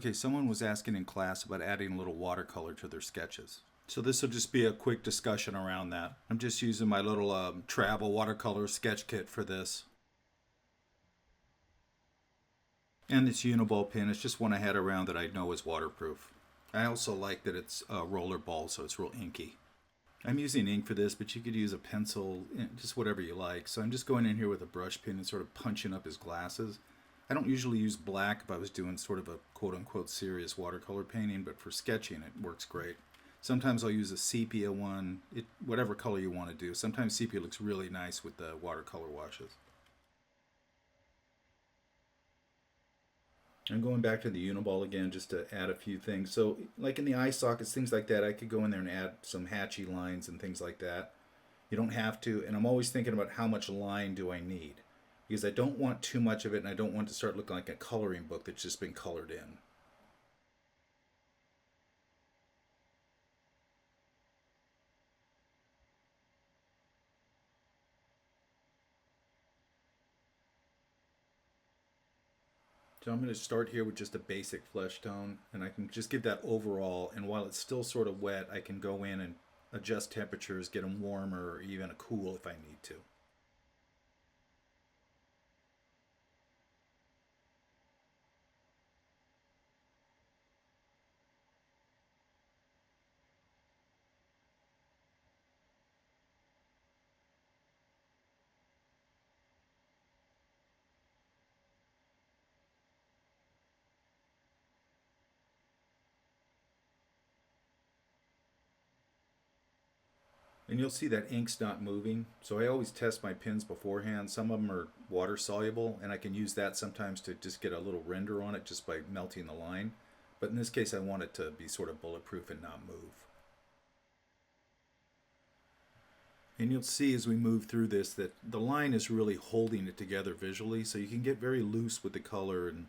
Okay, someone was asking in class about adding a little watercolor to their sketches. So this will just be a quick discussion around that. I'm just using my little travel watercolor sketch kit for this. And this Uniball pen is just one I had around that I know is waterproof. I also like that it's a roller ball, so it's real inky. I'm using ink for this, but you could use a pencil, just whatever you like. So I'm just going in here with a brush pen and sort of punching up his glasses. I don't usually use black if I was doing sort of a quote-unquote serious watercolor painting, but for sketching it works great. Sometimes I'll use a sepia one, whatever color you want to do. Sometimes sepia looks really nice with the watercolor washes. I'm going back to the Uniball again just to add a few things. So like in the eye sockets, things like that, I could go in there and add some hatchy lines and things like that. You don't have to, and I'm always thinking about how much line do I need, because I don't want too much of it and I don't want to start looking like a coloring book that's just been colored in. So I'm going to start here with just a basic flesh tone, and I can just give that overall, and while it's still sort of wet, I can go in and adjust temperatures, get them warmer or even a cool if I need to. And you'll see that ink's not moving. So I always test my pens beforehand. Some of them are water soluble, and I can use that sometimes to just get a little render on it just by melting the line. But in this case, I want it to be sort of bulletproof and not move. And you'll see as we move through this that the line is really holding it together visually. So you can get very loose with the color and,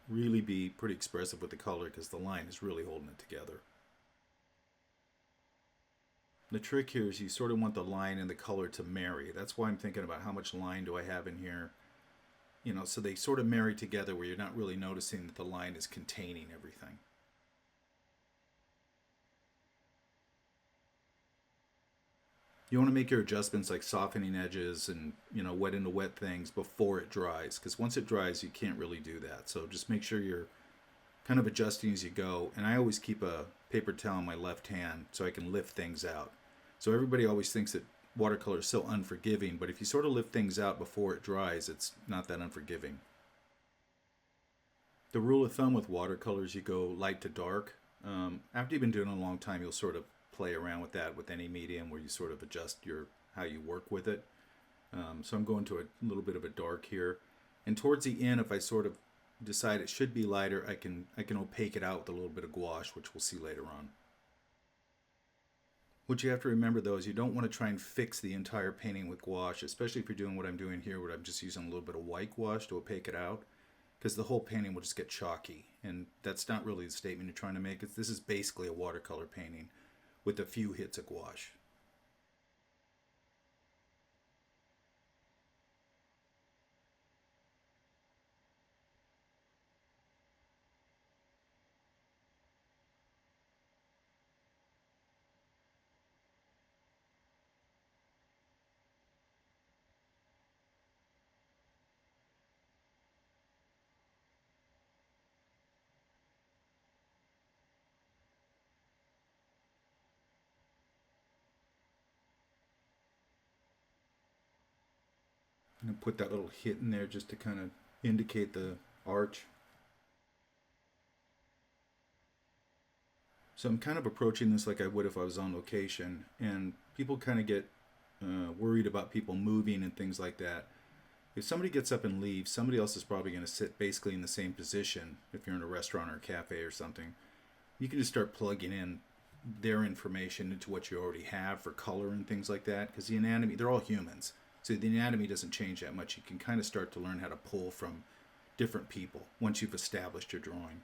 really be pretty expressive with the color because the line is really holding it together. The trick here is you sort of want the line and the color to marry. That's why I'm thinking about how much line do I have in here. So they sort of marry together where you're not really noticing that the line is containing everything. You want to make your adjustments like softening edges and, wet into wet things before it dries. Because once it dries, you can't really do that. So just make sure you're kind of adjusting as you go. And I always keep a paper towel in my left hand so I can lift things out. So everybody always thinks that watercolor is so unforgiving, but if you sort of lift things out before it dries, it's not that unforgiving. The rule of thumb with watercolors, you go light to dark. After you've been doing it a long time, you'll sort of play around with that with any medium where you sort of adjust how you work with it. So I'm going to a little bit of a dark here. And towards the end, if I sort of decide it should be lighter, I can opaque it out with a little bit of gouache, which we'll see later on. What you have to remember though is you don't want to try and fix the entire painting with gouache, especially if you're doing what I'm doing here where I'm just using a little bit of white gouache to opaque it out, because the whole painting will just get chalky, and that's not really the statement you're trying to make. This is basically a watercolor painting with a few hits of gouache. And put that little hit in there just to kind of indicate the arch. So I'm kind of approaching this like I would if I was on location, and people kind of get worried about people moving and things like that. If somebody gets up and leaves, somebody else is probably going to sit basically in the same position if you're in a restaurant or a cafe or something. You can just start plugging in their information into what you already have for color and things like that, because the anatomy, they're all humans. So the anatomy doesn't change that much. You can kind of start to learn how to pull from different people once you've established your drawing.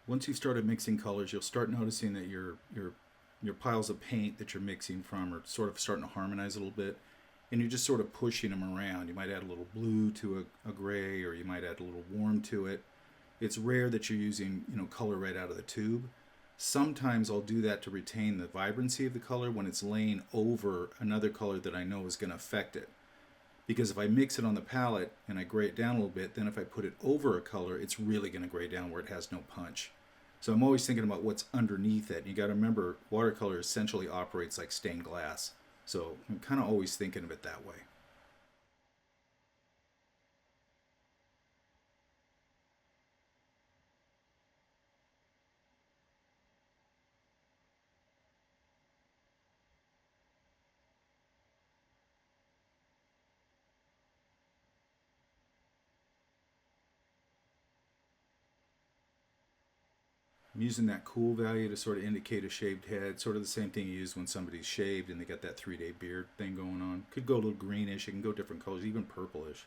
Once you've started mixing colors, you'll start noticing that your piles of paint that you're mixing from are sort of starting to harmonize a little bit. and you're just sort of pushing them around. You might add a little blue to a gray, or you might add a little warm to it. It's rare that you're using, color right out of the tube. Sometimes I'll do that to retain the vibrancy of the color when it's laying over another color that I know is going to affect it. Because if I mix it on the palette and I gray it down a little bit, then if I put it over a color, it's really going to gray down where it has no punch. So I'm always thinking about what's underneath it. You got to remember, watercolor essentially operates like stained glass. So I'm kind of always thinking of it that way. I'm using that cool value to sort of indicate a shaved head, sort of the same thing you use when somebody's shaved and they got that 3-day beard thing going on. Could go a little greenish, it can go different colors, even purplish.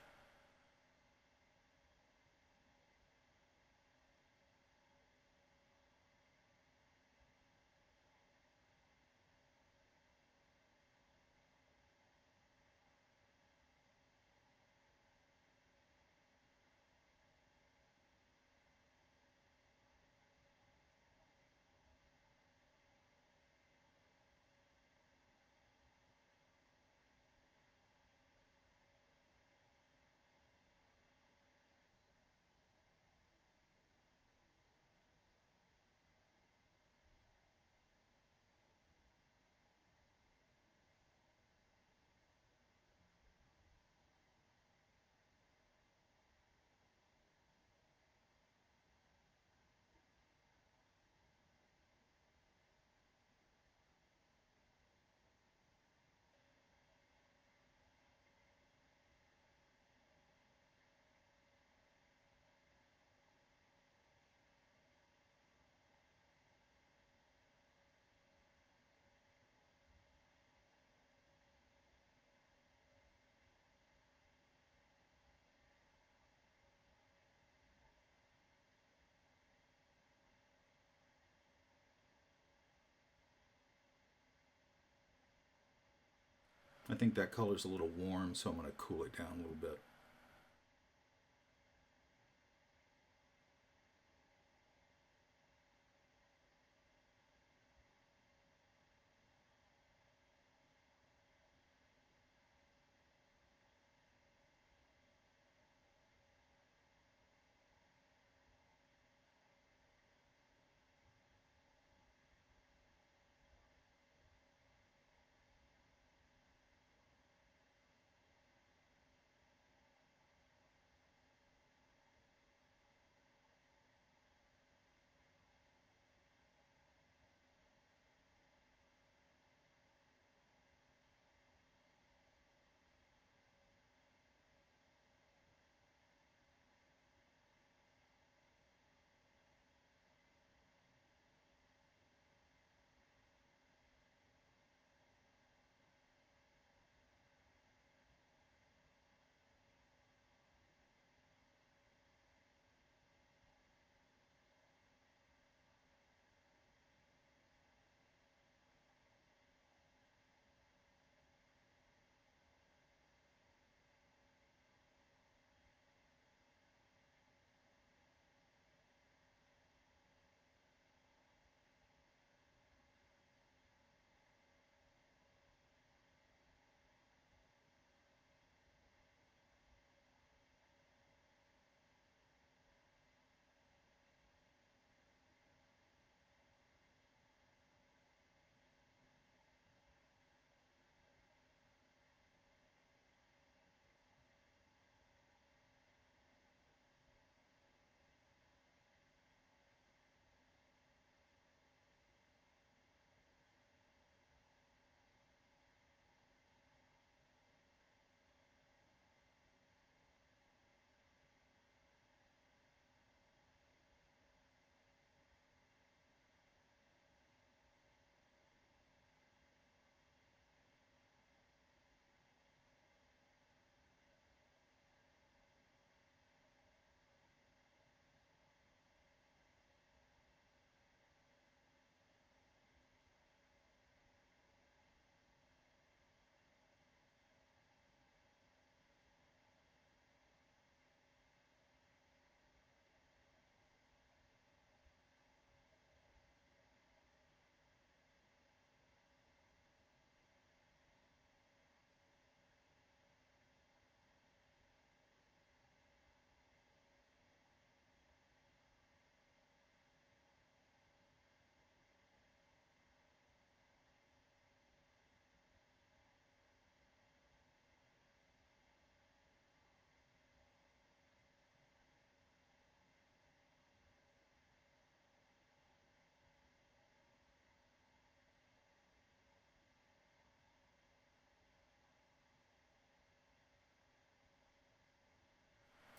I think that color's a little warm, so I'm going to cool it down a little bit.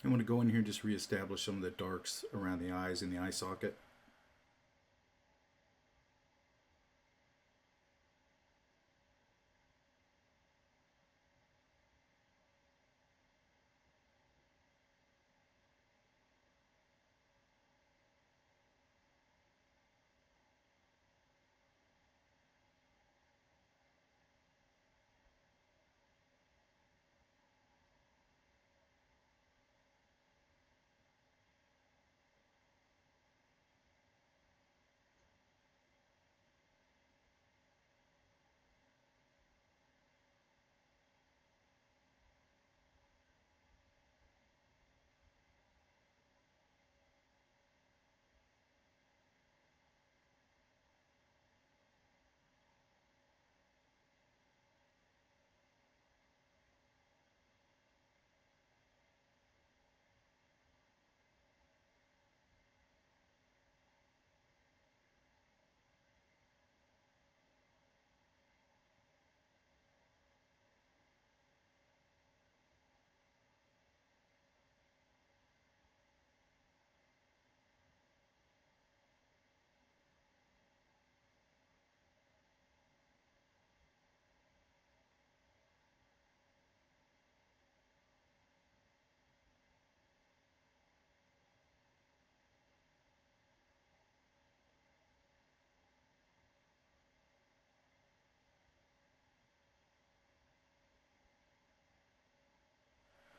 I want to go in here and just reestablish some of the darks around the eyes and the eye socket.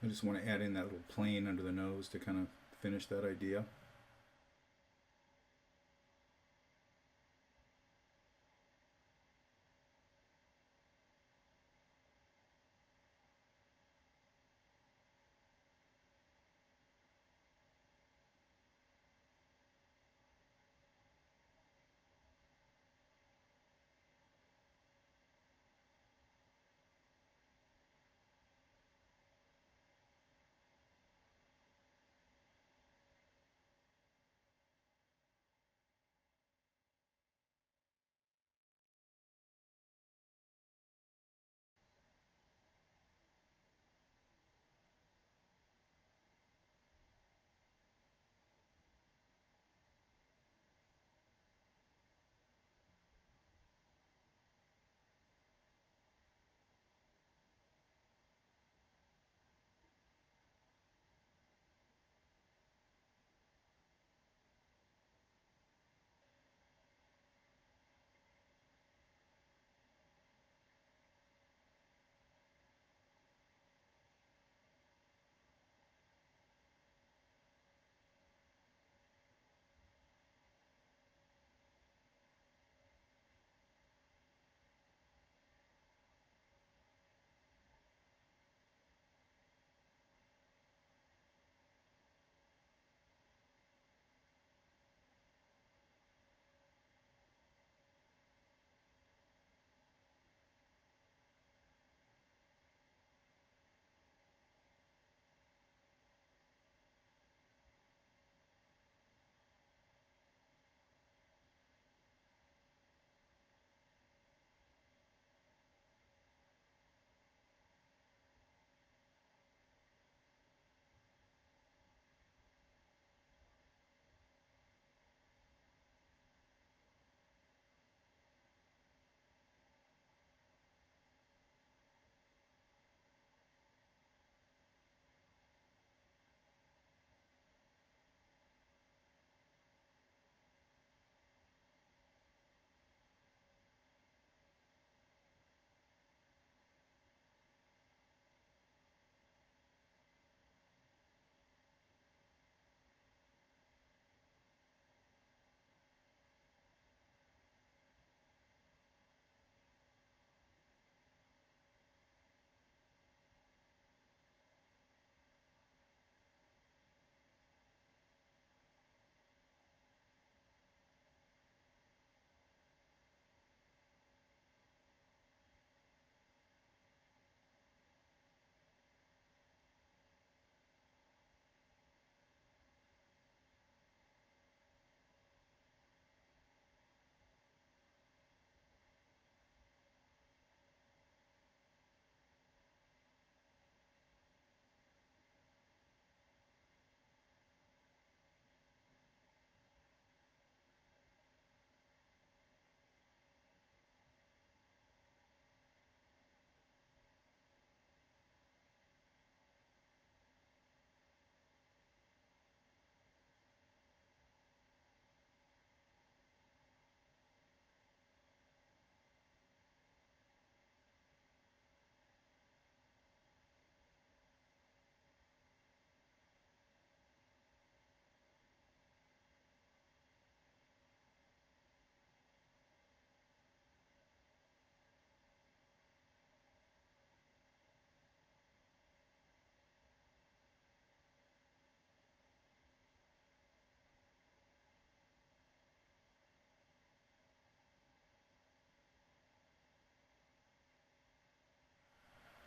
I just want to add in that little plane under the nose to kind of finish that idea.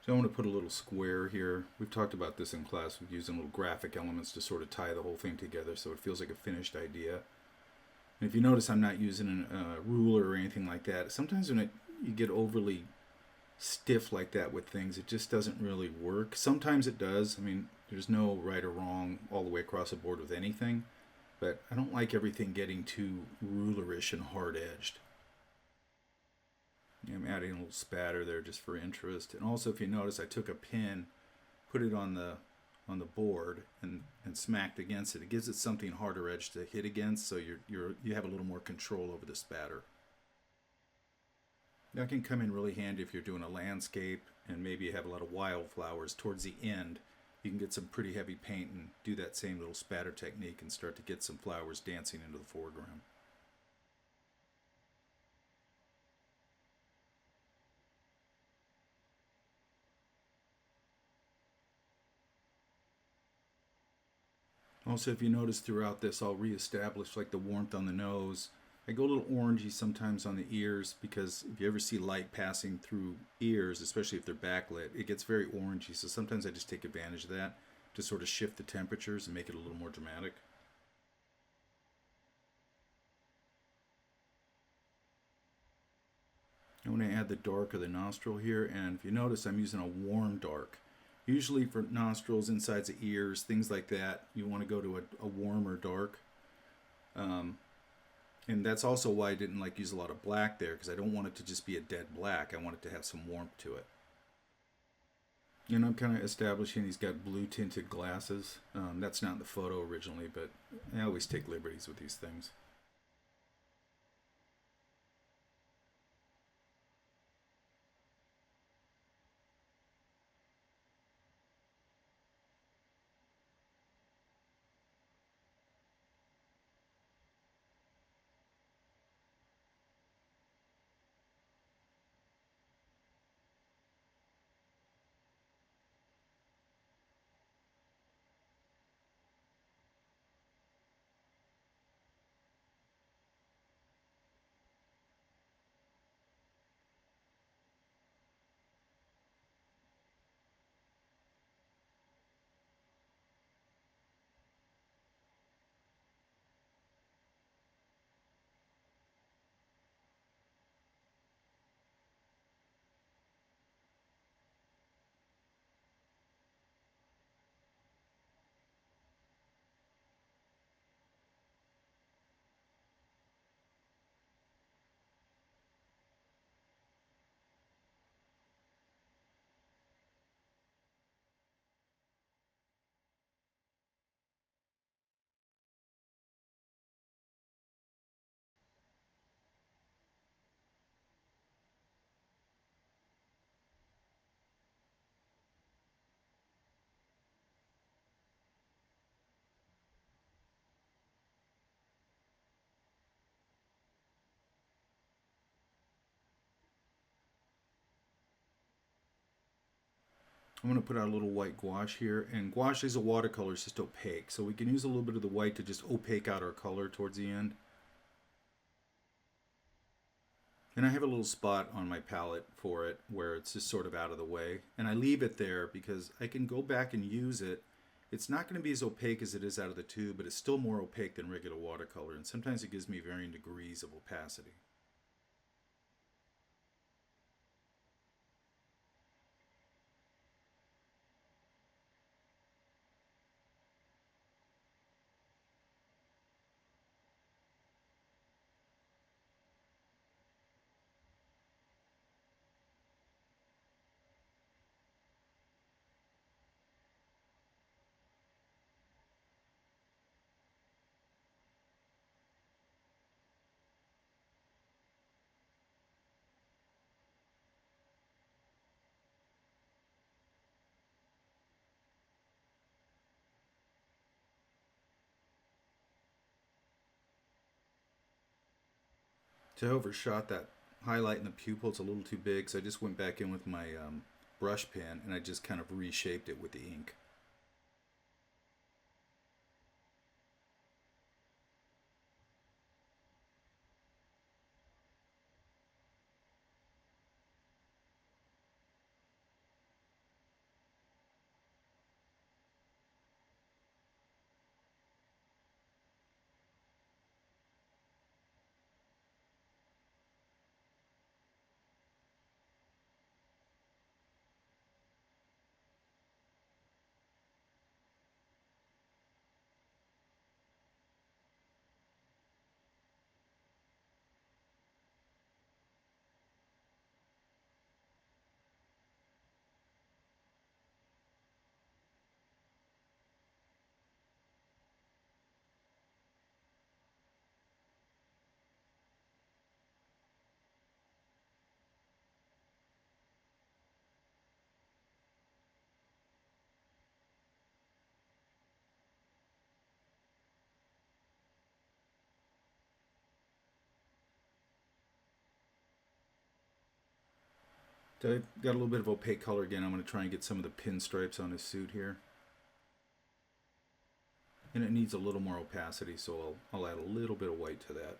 So I want to put a little square here. We've talked about this in class with using little graphic elements to sort of tie the whole thing together so it feels like a finished idea. And if you notice, I'm not using a ruler or anything like that. Sometimes when you get overly stiff like that with things, it just doesn't really work. Sometimes it does. I mean, there's no right or wrong all the way across the board with anything, but I don't like everything getting too rulerish and hard-edged. I'm adding a little spatter there just for interest. And also, if you notice, I took a pin, put it on the board, and smacked against it. It gives it something harder edge to hit against, so you have a little more control over the spatter. That can come in really handy if you're doing a landscape and maybe you have a lot of wildflowers towards the end. You can get some pretty heavy paint and do that same little spatter technique and start to get some flowers dancing into the foreground. Also, if you notice throughout this, I'll reestablish like the warmth on the nose. I go a little orangey sometimes on the ears because if you ever see light passing through ears, especially if they're backlit, it gets very orangey. So sometimes I just take advantage of that to sort of shift the temperatures and make it a little more dramatic. I want to add the dark of the nostril here, and if you notice, I'm using a warm dark. Usually for nostrils, insides of ears, things like that, you want to go to a warmer dark. And that's also why I didn't like use a lot of black there, because I don't want it to just be a dead black. I want it to have some warmth to it. And I'm kind of establishing he's got blue tinted glasses. That's not in the photo originally, but I always take liberties with these things. I'm going to put out a little white gouache here, and gouache is a watercolor, it's just opaque, so we can use a little bit of the white to just opaque out our color towards the end. And I have a little spot on my palette for it where it's just sort of out of the way, and I leave it there because I can go back and use it. It's not going to be as opaque as it is out of the tube, but it's still more opaque than regular watercolor, and sometimes it gives me varying degrees of opacity. So I overshot that highlight in the pupil. It's a little too big, so I just went back in with my brush pen and I just kind of reshaped it with the ink. So I've got a little bit of opaque color again. I'm going to try and get some of the pinstripes on his suit here. And it needs a little more opacity, so I'll add a little bit of white to that.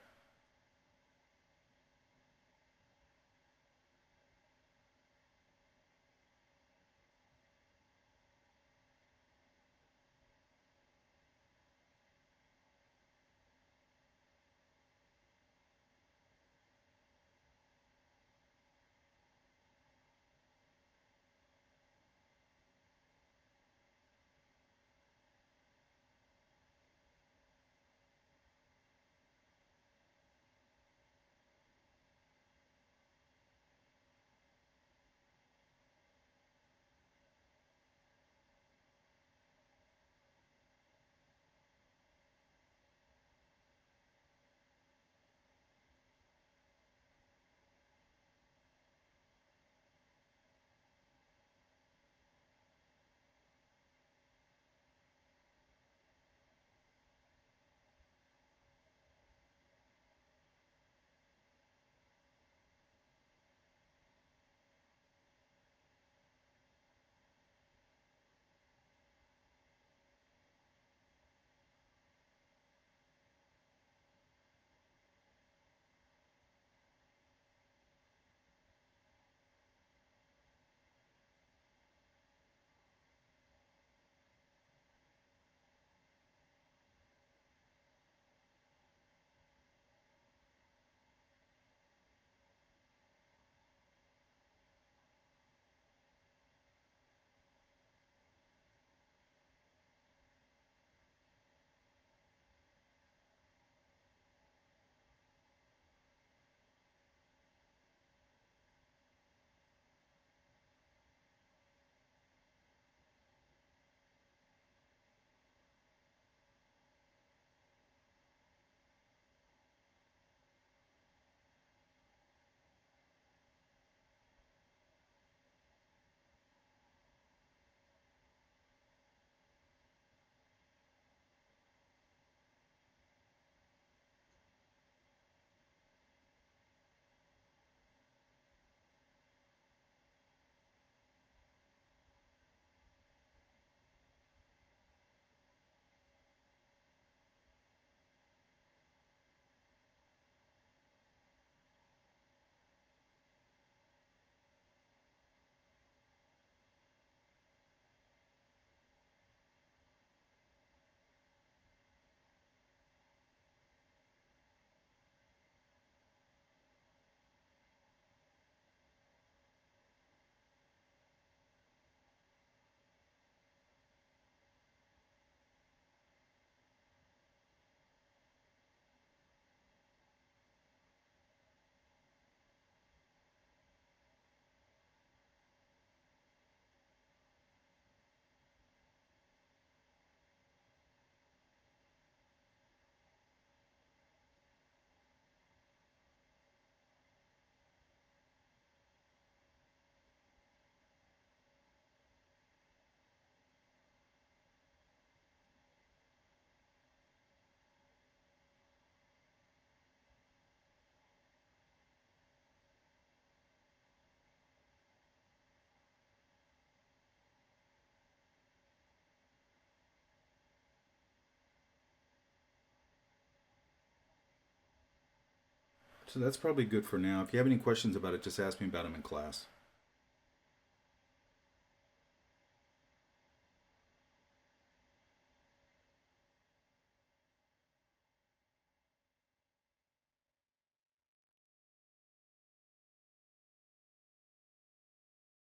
So that's probably good for now. If you have any questions about it, just ask me about them in class.